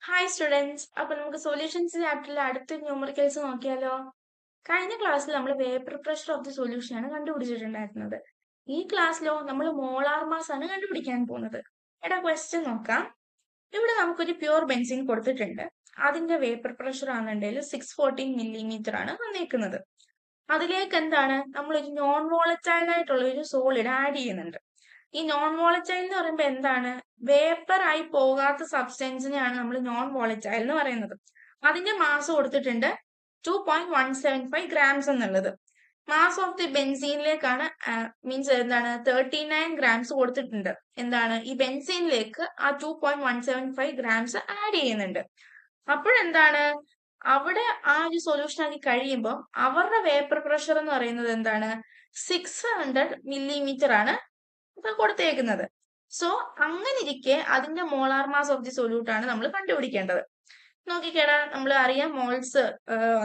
Hi students. അപ്പൊ നമുക്ക് solutions ചാപ്റ്ററിലെ അടുത്ത ന്യൂമറിക്കൽസ് നോക്കിയാലോ? കഴിഞ്ഞ ക്ലാസ്സിൽ നമ്മൾ vapour pressure of the solution ആണ് കണ്ടുപിടിച്ചിട്ടുണ്ടായിരുന്നത്. ഈ ക്ലാസ്സിലോ നമ്മൾ മോളാർ മാസ് ആണ് കണ്ടുപിടിക്കാൻ പോകുന്നത്. എടാ ക്വസ്റ്റ്യൻ നോക്കാം. ഇവിടെ നമുക്കൊരു പ്യൂർ ബെൻസിൻ കൊടുത്തിട്ടുണ്ട്. അതിന്റെ വേപ്പർ പ്രഷർ ആണെന്നുണ്ടെങ്കിൽ 614 മില്ലിമീറ്റർ ആണ് വന്നേക്കുന്നത്. അതിലേക്ക് എന്താണ് നമ്മളൊരു നോൺ വോളറ്റൈൽ ആയിട്ടുള്ള ഒരു സോളിഡ് ആഡ് ചെയ്യുന്നുണ്ട്. ഈ നോൺ വോളറ്റൈൽ എന്ന് പറയുമ്പോൾ എന്താണ്? വേപ്പർ ആയി പോകാത്ത സബ്സ്റ്റൻസിനെയാണ് നമ്മൾ നോൺ വോളറ്റൈൽ എന്ന് പറയുന്നത്. അതിന്റെ മാസ് കൊടുത്തിട്ടുണ്ട് 2.175 ഗ്രാംസ് എന്നുള്ളത്. മാസ് ഓഫ് ദി ബെൻസീനിലേക്കാണ് മീൻസ് എന്താണ് 39 ഗ്രാംസ് കൊടുത്തിട്ടുണ്ട്. എന്താണ് ഈ ബെൻസീനിലേക്ക് ആ 2.175 ഗ്രാംസ് ആഡ് ചെയ്യുന്നുണ്ട്. അപ്പോഴെന്താണ് അവിടെ ആ ഒരു സൊല്യൂഷൻ ആക്കി കഴിയുമ്പോൾ അവരുടെ വേപ്പർ പ്രഷർ എന്ന് പറയുന്നത് എന്താണ് 600 മില്ലിമീറ്റർ ആണ് ഇപ്പൊ കൊടുത്തേക്കുന്നത്. സോ അങ്ങനെ ഇരിക്കെ അതിന്റെ molar mass of the solute ആണ് നമ്മൾ കണ്ടുപിടിക്കേണ്ടത്. നോക്കിക്കേടാ, നമ്മൾ അറിയാം മോൾസ്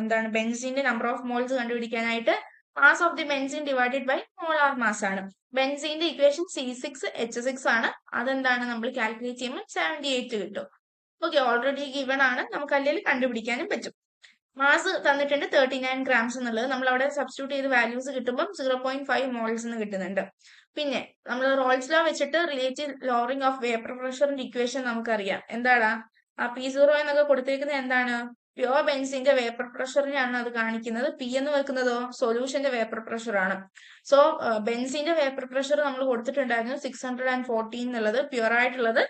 എന്താണ് ബെൻസീന്റെ നമ്പർ ഓഫ് മോൾസ് കണ്ടുപിടിക്കാനായിട്ട് mass of the benzene divided by molar mass ആണ്. ബെൻസീന്റെ ഇക്വേഷൻ C6H6 ആണ്. അതെന്താണ് നമ്മൾ കാൽക്കുലേറ്റ് ചെയ്യുമ്പോൾ 78 കിട്ടും. ഓക്കെ, ഓൾറെഡി ഗിവൺ ആണ്, നമുക്ക് അല്ലെങ്കിൽ കണ്ടുപിടിക്കാനും പറ്റും. മാസ് തന്നിട്ടുണ്ട് 39 ഗ്രാംസ് എന്നുള്ളത്. നമ്മൾ അവിടെ സബ്സ്റ്റിറ്റ്യൂട്ട് ചെയ്ത് വാല്യൂസ് കിട്ടുമ്പോൾ 0.5 മോൾസ് എന്ന് കിട്ടുന്നുണ്ട്. പിന്നെ നമ്മൾ റോൾസ് ലോ വെച്ചിട്ട് റിലേറ്റീവ് ലോറിംഗ് ഓഫ് വേപ്പർ പ്രഷറിന്റെ ഇക്വേഷൻ നമുക്കറിയാം. എന്താടാ ആ P0 എന്നൊക്കെ കൊടുത്തേക്കുന്നത് എന്താണ്? പ്യുവർ ബെൻസിന്റെ വേപ്പർ പ്രഷറിനെയാണ് അത് കാണിക്കുന്നത്. P എന്ന് വെക്കുന്നതോ സൊല്യൂഷന്റെ വേപ്പർ പ്രഷർ ആണ്. സോ ബെൻസിന്റെ വേപ്പർ പ്രഷർ നമ്മൾ കൊടുത്തിട്ടുണ്ടായിരുന്നു 614 എന്നുള്ളത് പ്യുവർ ആയിട്ടുള്ളത്.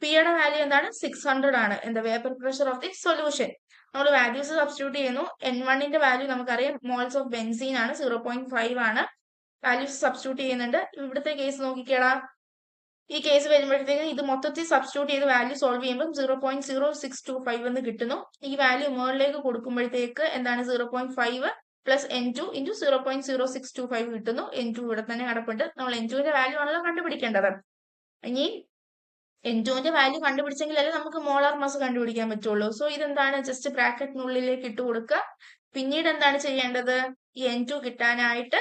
പിയുടെ വാല്യൂ എന്താണ്? 600 ആണ്. എന്താ vapour pressure of the solution. നമ്മൾ വാല്യൂസ് സബ്സ്റ്റിറ്റ്യൂട്ട് ചെയ്യുന്നു. N1ന്റെ വാല്യൂ നമുക്കറിയാം മോൾസ് ഓഫ് ബെൻസീൻ ആണ്, 0.5 ആണ്. വാല്യൂസ് സബ്സ്റ്റിറ്റ്യൂട്ട് ചെയ്യുന്നുണ്ട്. ഇവിടുത്തെ കേസ് നോക്കിക്കേടാ, ഈ കേസ് വരുമ്പോഴത്തേക്ക് ഇത് മൊത്തത്തിൽ സബ്സ്റ്റിറ്റ്യൂട്ട് ചെയ്ത് വാല്യൂ സോൾവ് ചെയ്യുമ്പോൾ 0.0625 എന്ന് കിട്ടുന്നു. ഈ വാല്യൂ മുകളിലേക്ക് കൊടുക്കുമ്പോഴത്തേക്ക് എന്താണ് 0.5 പ്ലസ് N2 ഇൻറ്റു 0.0625 കിട്ടുന്നു. N2 ഇവിടെ തന്നെ കിടപ്പുണ്ട്. നമ്മൾ N2ന്റെ വാല്യൂ ആണല്ലോ കണ്ടുപിടിക്കേണ്ടത്. ഇനി N2ന്റെ വാല്യൂ കണ്ടുപിടിച്ചെങ്കിലല്ലേ നമുക്ക് മോളാർ മാസ് കണ്ടുപിടിക്കാൻ പറ്റുള്ളൂ. സോ ഇതെന്താണ് ജസ്റ്റ് ബ്രാക്കറ്റിനുള്ളിലേക്ക് ഇട്ട് കൊടുക്കുക. പിന്നീട് എന്താണ് ചെയ്യേണ്ടത്? ഈ N2 കിട്ടാനായിട്ട്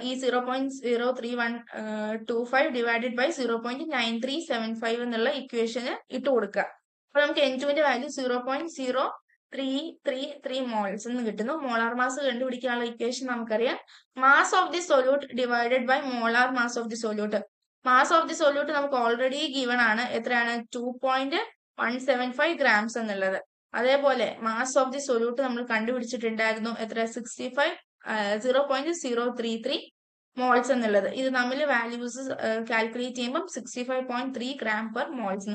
ഈ 0.03125 ഡിവൈഡഡ് ബൈ 0.9375 എന്നുള്ള ഇക്വേഷന് ഇട്ട് കൊടുക്കുക. അപ്പൊ നമുക്ക് N2ന്റെ വാല്യൂ 0.0333 മോൾസ് എന്ന് കിട്ടുന്നു. മോളാർ മാസ് കണ്ടുപിടിക്കാനുള്ള ഇക്വേഷൻ നമുക്കറിയാം. Mass of the solute divided by molar mass of the solute. Mass of the solute നമുക്ക് ഓൾറെഡി ഗിവൺ ആണ്. എത്രയാണ്? 2.175 ഗ്രാംസ് എന്നുള്ളത്. അതേപോലെ മാസ് ഓഫ് ദി സൊല്യൂട്ട് നമ്മൾ കണ്ടുപിടിച്ചിട്ടുണ്ടായിരുന്നു. എത്ര? 0.033 മോൾസ് എന്നുള്ളത്. ഇത് തമ്മിൽ വാല്യൂസ് കാൽക്കുലേറ്റ് ചെയ്യുമ്പോൾ 65.3 ഗ്രാം പെർ മോൾസ്